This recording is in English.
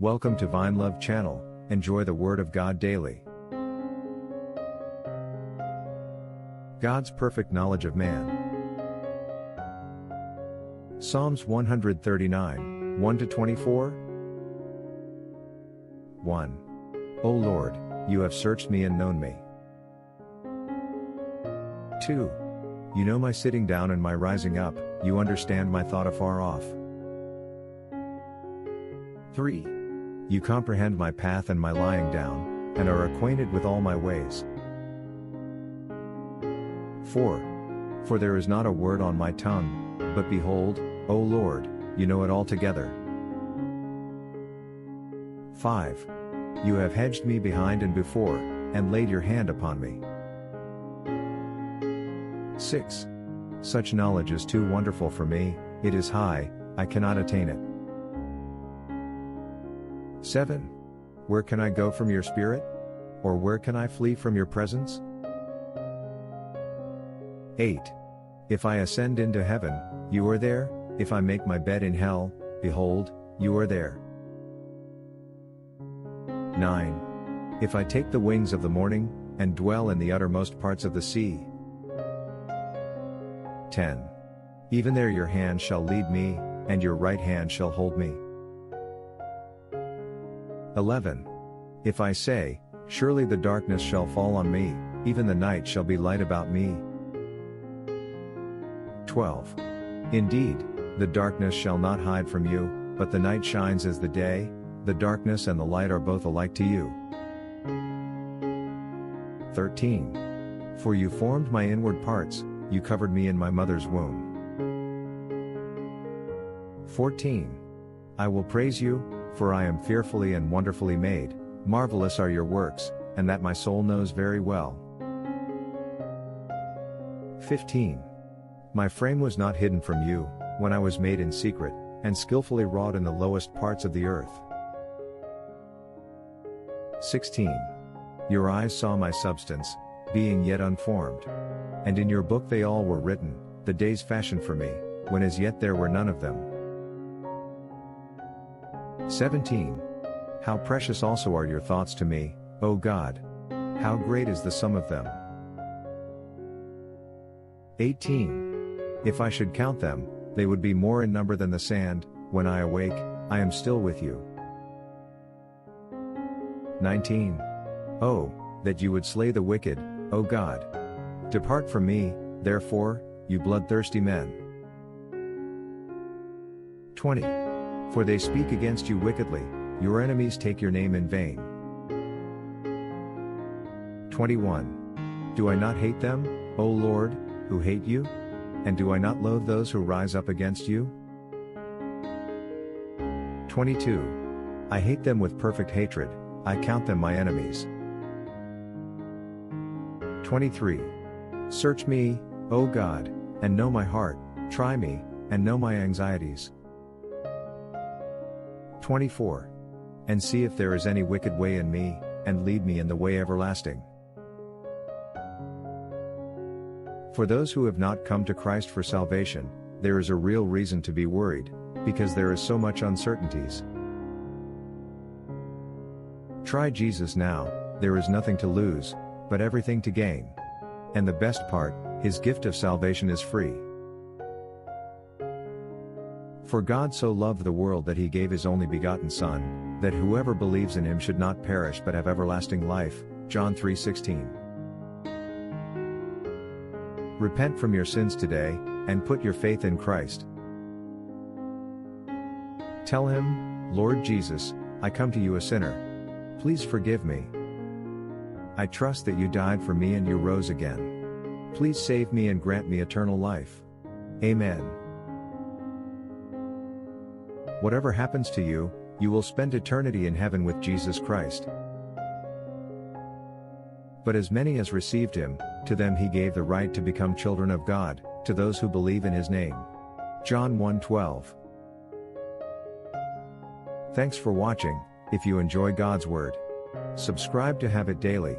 Welcome to Vine Love Channel. Enjoy the Word of God daily. God's perfect knowledge of man. Psalms 139, 1-24. 1. O Lord, you have searched me and known me. 2. You know my sitting down and my rising up, you understand my thought afar off. 3. You comprehend my path and my lying down, and are acquainted with all my ways. 4. For there is not a word on my tongue, but behold, O Lord, you know it altogether. 5. You have hedged me behind and before, and laid your hand upon me. 6. Such knowledge is too wonderful for me, it is high, I cannot attain it. 7. Where can I go from your spirit? Or where can I flee from your presence? 8. If I ascend into heaven, you are there, if I make my bed in hell, behold, you are there. 9. If I take the wings of the morning, and dwell in the uttermost parts of the sea. 10. Even there your hand shall lead me, and your right hand shall hold me. 11. If I say, surely the darkness shall fall on me, even the night shall be light about me. 12. Indeed, the darkness shall not hide from you, but the night shines as the day, the darkness and the light are both alike to you. 13. For you formed my inward parts, you covered me in my mother's womb. 14. I will praise you, for I am fearfully and wonderfully made, marvelous are your works, and that my soul knows very well. 15. My frame was not hidden from you, when I was made in secret, and skillfully wrought in the lowest parts of the earth. 16. Your eyes saw my substance, being yet unformed. And in your book they all were written, the days fashioned for me, when as yet there were none of them. 17. How precious also are your thoughts to me, O God! How great is the sum of them! 18. If I should count them, they would be more in number than the sand. When I awake, I am still with you. 19. Oh, that you would slay the wicked, O God! Depart from me, therefore, you bloodthirsty men. 20. For they speak against you wickedly, your enemies take your name in vain. 21. Do I not hate them, O Lord, who hate you? And do I not loathe those who rise up against you? 22. I hate them with perfect hatred, I count them my enemies. 23. Search me, O God, and know my heart, try me, and know my anxieties. 24. And see if there is any wicked way in me, and lead me in the way everlasting. For those who have not come to Christ for salvation, there is a real reason to be worried, because there is so much uncertainties. Try Jesus now, there is nothing to lose, but everything to gain. And the best part, His gift of salvation is free. For God so loved the world that He gave His only begotten Son, that whoever believes in Him should not perish but have everlasting life. John 3:16. Repent from your sins today, and put your faith in Christ. Tell Him, Lord Jesus, I come to you a sinner. Please forgive me. I trust that you died for me and you rose again. Please save me and grant me eternal life. Amen. Whatever happens to you, you will spend eternity in heaven with Jesus Christ. But as many as received Him, to them He gave the right to become children of God, to those who believe in His name. John 1:12. Thanks for watching. If you enjoy God's Word, subscribe to have it daily.